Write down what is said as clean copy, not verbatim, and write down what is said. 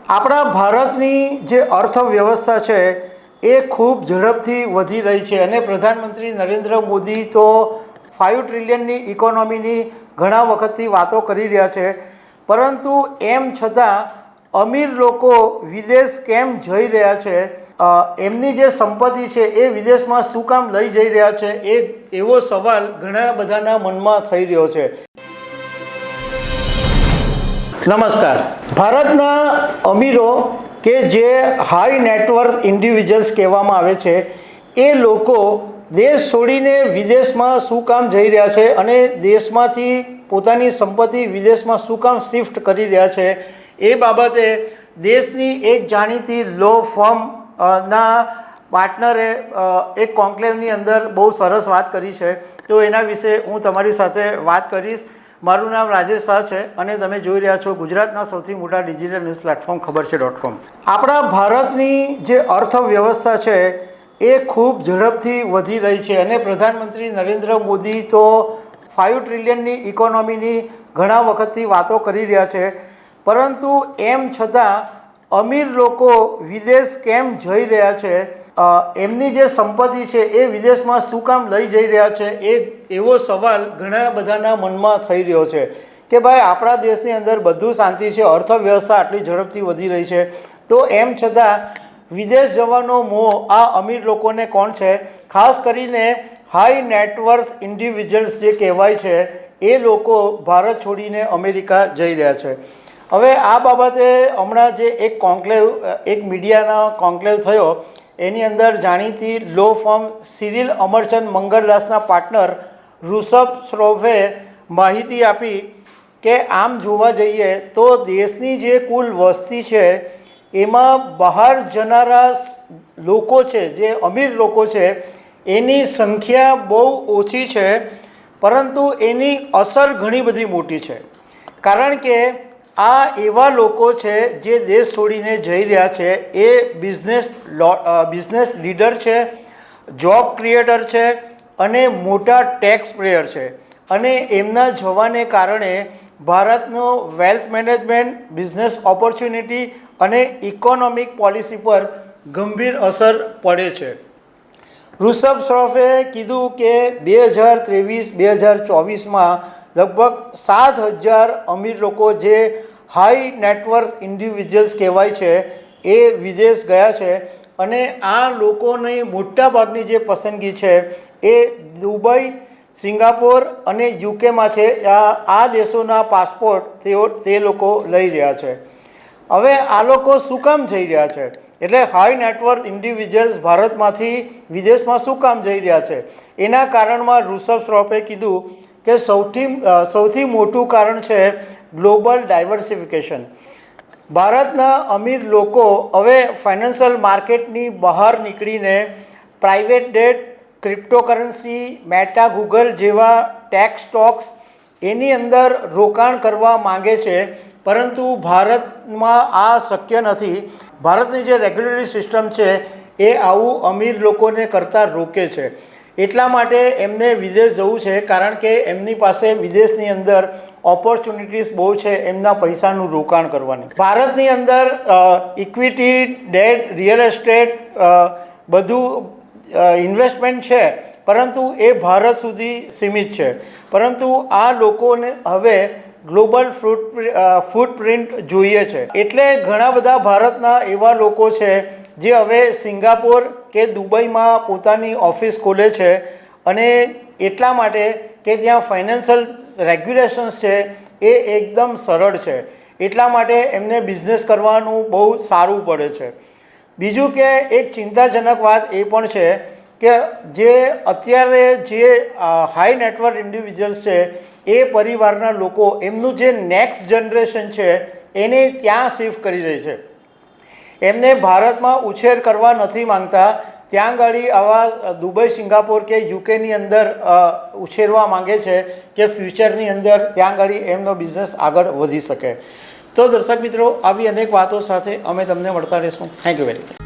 આપણા ભારતની જે અર્થવ્યવસ્થા છે એ ખૂબ ઝડપથી વધી રહી છે અને પ્રધાનમંત્રી નરેન્દ્ર મોદી તો 5 ટ્રિલિયનની ઇકોનોમીની ઘણા વખતથી વાતો કરી રહ્યા છે, પરંતુ એમ છતાં અમીર લોકો વિદેશ કેમ જઈ રહ્યા છે, એમની જે સંપત્તિ છે એ વિદેશમાં શું કામ લઈ જઈ રહ્યા છે, એવો સવાલ ઘણા બધાના મનમાં થઈ રહ્યો છે। નમસ્કાર। ભારતના અમીરો કે જે હાઈ નેટવર્થ ઇન્ડિવિજ્યુઅલ્સ કહેવામાં આવે છે એ લોકો દેશ છોડીને વિદેશમાં શું કામ જઈ રહ્યા છે અને દેશમાંથી પોતાની સંપત્તિ વિદેશમાં શું કામ શિફ્ટ કરી રહ્યા છે, એ બાબતે દેશની એક જાણીતી લો ફર્મ ના પાર્ટનરે એક કોન્ક્લેવની અંદર બહુ સરસ વાત કરી છે, તો એના વિશે હું તમારી સાથે વાત કરીશ। મારું નામ રાજેશ શાહ છે અને તમે જોઈ રહ્યા છો ગુજરાતના સૌથી મોટા ડિજિટલ ન્યૂઝ પ્લેટફોર્મ ખબર છે.com। આપણા ભારતની જે અર્થવ્યવસ્થા છે એ ખૂબ ઝડપથી વધી રહી છે અને પ્રધાનમંત્રી નરેન્દ્ર મોદી તો 5 ટ્રિલિયનની ઇકોનોમીની ઘણા વખતથી વાતો કરી રહ્યા છે, પરંતુ એમ છતાં અમીર લોકો વિદેશ કેમ જઈ રહ્યા છે, એમની જે સંપત્તિ છે એ વિદેશમાં શું કામ લઈ જઈ રહ્યા છે, એવો સવાલ ઘણા બધાના મનમાં થઈ રહ્યો છે કે ભાઈ આપણા દેશની અંદર બધું શાંતિ છે, અર્થવ્યવસ્થા આટલી ઝડપથી વધી રહી છે, તો એમ છતાં વિદેશ જવાનો મોહ આ અમીર લોકોને કોણ છે, ખાસ કરીને હાઈ નેટવર્થ ઇન્ડિવિજ્યુઅલ્સ જે કહેવાય છે એ લોકો ભારત છોડીને અમેરિકા જઈ રહ્યા છે। હવે આ બાબતે હમણાં જે એક કોન્ક્લેવ, એક મીડિયાનો કોન્ક્લેવ થયો, એની અંદર જાણીતી law firm Cyril Amarchand મંગળદાસના partner Rishabh શ્રોફે માહિતી આપી કે આમ જોવા જઈએ તો દેશની જે કુલ વસ્તી છે એમાં બહાર જનારા લોકો છે, જે અમીર લોકો છે, એની સંખ્યા બહુ ઓછી છે, પરંતુ એની અસર ઘણી બધી મોટી છે, કારણ કે આ એવા લોકો છે જે દેશ છોડીને જઈ રહ્યા છે, એ બિઝનેસ લીડર છે, જોબ ક્રિએટર છે અને મોટા ટેક્સ પેયર છે, અને એમના જવાને કારણે ભારતનો વેલ્થ મેનેજમેન્ટ, બિઝનેસ ઓપોર્ચ્યુનિટી અને ઇકોનોમિક પોલિસી પર ગંભીર અસર પડે છે। ઋષભ શ્રોફે કીધું કે 2023-2024માં લગભગ 7,000 અમીર લોકો જે હાઈ નેટવર્થ ઇન્ડિવિજ્યુઅલ્સ કહેવાય છે એ વિદેશ ગયા છે, અને આ લોકોની મોટાભાગની જે પસંદગી છે એ દુબઈ, સિંગાપોર અને યુકેમાં છે। આ દેશોના પાસપોર્ટ તે લોકો લઈ રહ્યા છે। હવે આ લોકો શું કામ જઈ રહ્યા છે, એટલે હાઈ નેટવર્થ ઇન્ડિવિજ્યુઅલ્સ ભારતમાંથી વિદેશમાં શું કામ જઈ રહ્યા છે, એના કારણમાં ઋષભ શ્રોફે કીધું કે સૌથી મોટું કારણ છે ગ્લોબલ ડાયવર્સિફિકેશન। ભારતના અમીર લોકો હવે ફાઇનાન્શિયલ માર્કેટની બહાર નીકળીને private date, cryptocurrency, meta, Google જેવા ટેક સ્ટોક્સ એની અંદર રોકાણ કરવા માંગે છે, પરંતુ ભારતમાં આ શક્ય નથી। ભારતની જે રેગ્યુલેટરી સિસ્ટમ છે એ આવું અમીર લોકોને કરતાં રોકે છે, એટલા માટે એમને વિદેશ જવું છે, કારણ કે એમની પાસે વિદેશની અંદર ઓપોર્ચ્યુનિટીઝ બહુ છે એમના પૈસાનું રોકાણ કરવાની। ભારતની અંદર ઇક્વિટી, ડેટ, રિયલ એસ્ટેટ બધું ઇન્વેસ્ટમેન્ટ છે, પરંતુ એ ભારત સુધી સીમિત છે, પરંતુ આ લોકોને હવે ગ્લોબલ ફૂટપ્રિન્ટ જોઈએ છે, એટલે ઘણા બધા ભારતના એવા લોકો છે જે હવે સિંગાપોર કે દુબઈમાં પોતાની ઓફિસ ખોલે છે, અને એટલા માટે કે ત્યાં ફાઇનાન્શિયલ રેગ્યુલેશન્સ છે એ એકદમ સરળ છે, એટલા માટે એમને બિઝનેસ કરવાનું બહુ સારું પડે છે। બીજું કે એક ચિંતાજનક વાત એ પણ છે કે જે અત્યારે જે હાઈ નેટવર્થ ઇન્ડિવિજ્યુઅલ્સ છે એ પરિવારના લોકો એમનું જે નેક્સ્ટ જનરેશન છે એને ત્યાં શિફ્ટ કરી રહી છે, એમને ભારતમાં ઉછેર કરવા નથી માંગતા, ત્યાં ગાડી આવા દુબઈ, સિંગાપોર કે યુકેની અંદર ઉછેરવા માંગે છે કે ફ્યુચરની અંદર ત્યાં ગાડી એમનો બિઝનેસ આગળ વધી શકે। તો દર્શક મિત્રો, આવી અનેક વાતો સાથે અમે તમને મળતા રહીશું। Thank you very much.